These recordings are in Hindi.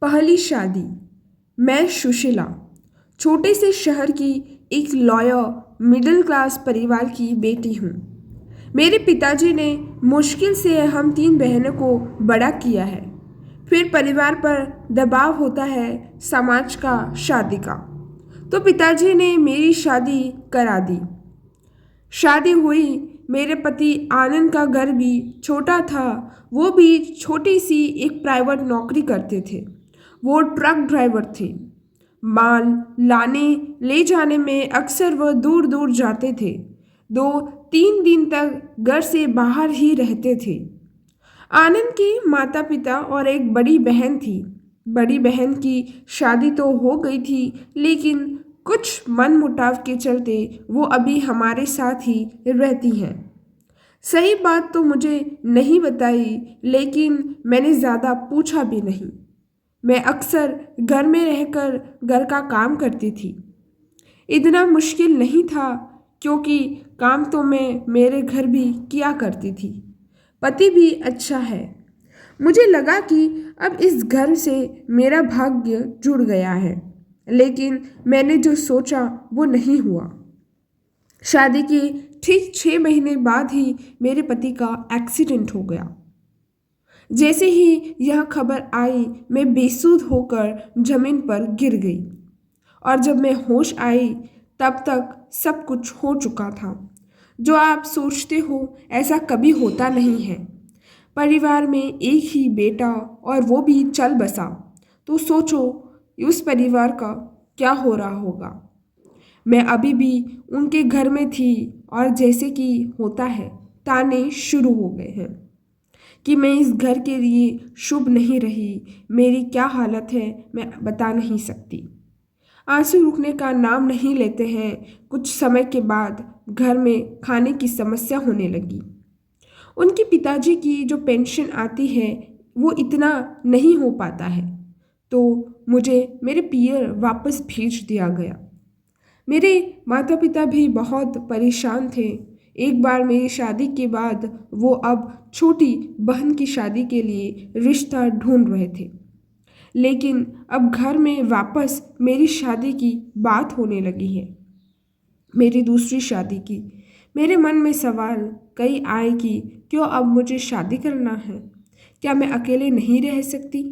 पहली शादी। मैं सुशीला, छोटे से शहर की एक लॉयर मिडिल क्लास परिवार की बेटी हूँ। मेरे पिताजी ने मुश्किल से हम 3 बहनों को बड़ा किया है। फिर परिवार पर दबाव होता है समाज का, शादी का, तो पिताजी ने मेरी शादी करा दी। शादी हुई। मेरे पति आनंद का घर भी छोटा था। वो भी छोटी सी एक प्राइवेट नौकरी करते थे। वो ट्रक ड्राइवर थे। माल लाने ले जाने में अक्सर वह दूर दूर जाते थे। 2-3 दिन तक घर से बाहर ही रहते थे। आनंद के माता पिता और एक बड़ी बहन थी। बड़ी बहन की शादी तो हो गई थी, लेकिन कुछ मनमुटाव के चलते वो अभी हमारे साथ ही रहती हैं। सही बात तो मुझे नहीं बताई, लेकिन मैंने ज़्यादा पूछा भी नहीं। मैं अक्सर घर में रहकर घर का काम करती थी। इतना मुश्किल नहीं था, क्योंकि काम तो मैं मेरे घर भी किया करती थी। पति भी अच्छा है। मुझे लगा कि अब इस घर से मेरा भाग्य जुड़ गया है, लेकिन मैंने जो सोचा वो नहीं हुआ। शादी के ठीक 6 महीने बाद ही मेरे पति का एक्सीडेंट हो गया। जैसे ही यह खबर आई, मैं बेसुध होकर जमीन पर गिर गई, और जब मैं होश आई तब तक सब कुछ हो चुका था। जो आप सोचते हो ऐसा कभी होता नहीं है। परिवार में एक ही बेटा और वो भी चल बसा, तो सोचो उस परिवार का क्या हो रहा होगा। मैं अभी भी उनके घर में थी, और जैसे कि होता है, ताने शुरू हो गए हैं कि मैं इस घर के लिए शुभ नहीं रही। मेरी क्या हालत है मैं बता नहीं सकती। आंसू रुकने का नाम नहीं लेते हैं। कुछ समय के बाद घर में खाने की समस्या होने लगी। उनके पिताजी की जो पेंशन आती है वो इतना नहीं हो पाता है, तो मुझे मेरे पियर वापस भेज दिया गया। मेरे माता पिता भी बहुत परेशान थे। एक बार मेरी शादी के बाद वो अब छोटी बहन की शादी के लिए रिश्ता ढूंढ रहे थे, लेकिन अब घर में वापस मेरी शादी की बात होने लगी है, मेरी दूसरी शादी की। मेरे मन में सवाल कई आए कि क्यों अब मुझे शादी करना है? क्या मैं अकेले नहीं रह सकती?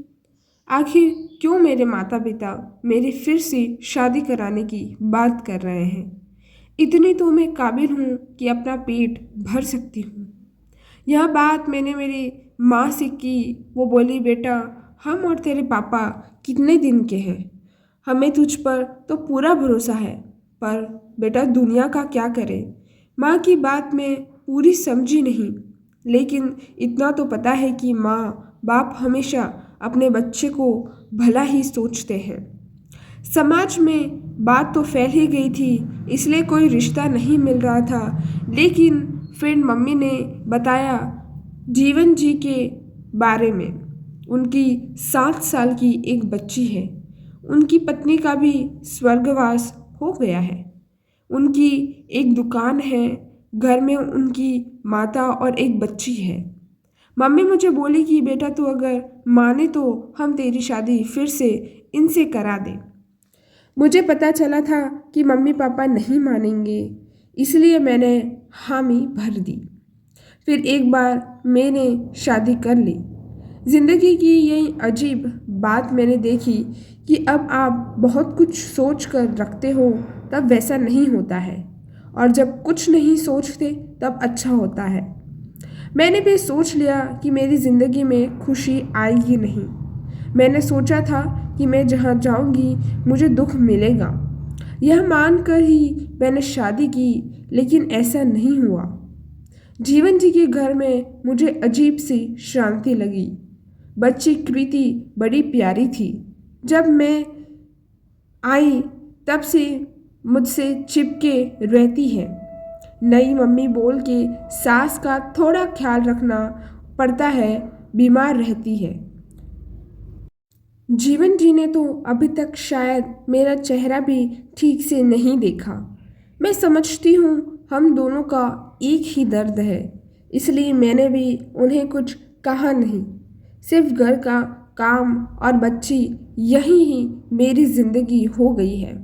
आखिर क्यों मेरे माता पिता मेरी फिर से शादी कराने की बात कर रहे हैं? इतनी तो मैं काबिल हूँ कि अपना पेट भर सकती हूँ। यह बात मैंने मेरी माँ से की। वो बोली, बेटा, हम और तेरे पापा कितने दिन के हैं, हमें तुझ पर तो पूरा भरोसा है, पर बेटा दुनिया का क्या करें। माँ की बात मैं पूरी समझी नहीं, लेकिन इतना तो पता है कि माँ बाप हमेशा अपने बच्चे को भला ही सोचते हैं। समाज में बात तो फैल ही गई थी, इसलिए कोई रिश्ता नहीं मिल रहा था। लेकिन फिर मम्मी ने बताया जीवन जी के बारे में। उनकी 7 साल की एक बच्ची है। उनकी पत्नी का भी स्वर्गवास हो गया है। उनकी एक दुकान है। घर में उनकी माता और एक बच्ची है। मम्मी मुझे बोली कि बेटा तू अगर माने तो हम तेरी शादी फिर से इनसे करा दें। मुझे पता चला था कि मम्मी पापा नहीं मानेंगे, इसलिए मैंने हामी भर दी। फिर एक बार मैंने शादी कर ली। ज़िंदगी की यही अजीब बात मैंने देखी कि अब आप बहुत कुछ सोच कर रखते हो तब वैसा नहीं होता है, और जब कुछ नहीं सोचते तब अच्छा होता है। मैंने भी सोच लिया कि मेरी ज़िंदगी में खुशी आएगी नहीं। मैंने सोचा था कि मैं जहाँ जाऊँगी मुझे दुख मिलेगा। यह मानकर ही मैंने शादी की, लेकिन ऐसा नहीं हुआ। जीवन जी के घर में मुझे अजीब सी शांति लगी। बच्ची कृति बड़ी प्यारी थी। जब मैं आई तब से मुझसे चिपके रहती है। नई मम्मी बोल के सास का थोड़ा ख्याल रखना पड़ता है, बीमार रहती है। जीवन जी ने तो अभी तक शायद मेरा चेहरा भी ठीक से नहीं देखा। मैं समझती हूँ हम दोनों का एक ही दर्द है, इसलिए मैंने भी उन्हें कुछ कहा नहीं। सिर्फ घर का काम और बच्ची, यही ही मेरी ज़िंदगी हो गई है।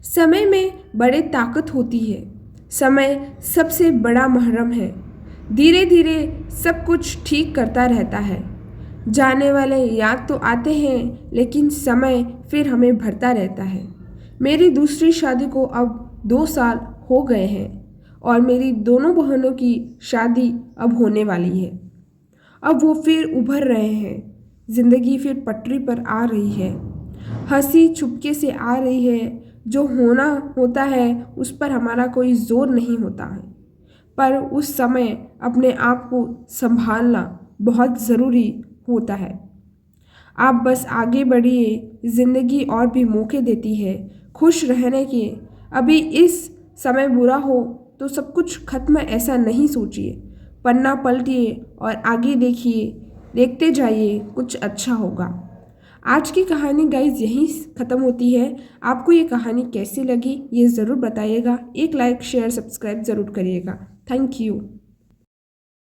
समय में बड़े ताकत होती है। समय सबसे बड़ा महरम है। धीरे धीरे सब कुछ ठीक करता रहता है। जाने वाले याद तो आते हैं, लेकिन समय फिर हमें भरता रहता है। मेरी दूसरी शादी को अब 2 साल हो गए हैं और मेरी दोनों बहनों की शादी अब होने वाली है। अब वो फिर उभर रहे हैं। ज़िंदगी फिर पटरी पर आ रही है। हंसी चुपके से आ रही है। जो होना होता है उस पर हमारा कोई जोर नहीं होता है, पर उस समय अपने आप को संभालना बहुत ज़रूरी होता है। आप बस आगे बढ़िए, ज़िंदगी और भी मौके देती है खुश रहने के। अभी इस समय बुरा हो तो सब कुछ खत्म, ऐसा नहीं सोचिए। पन्ना पलटिए और आगे देखिए, देखते जाइए, कुछ अच्छा होगा। आज की कहानी गाइज यहीं ख़त्म होती है। आपको ये कहानी कैसी लगी ये ज़रूर बताइएगा। एक लाइक शेयर सब्सक्राइब ज़रूर करिएगा। Thank you.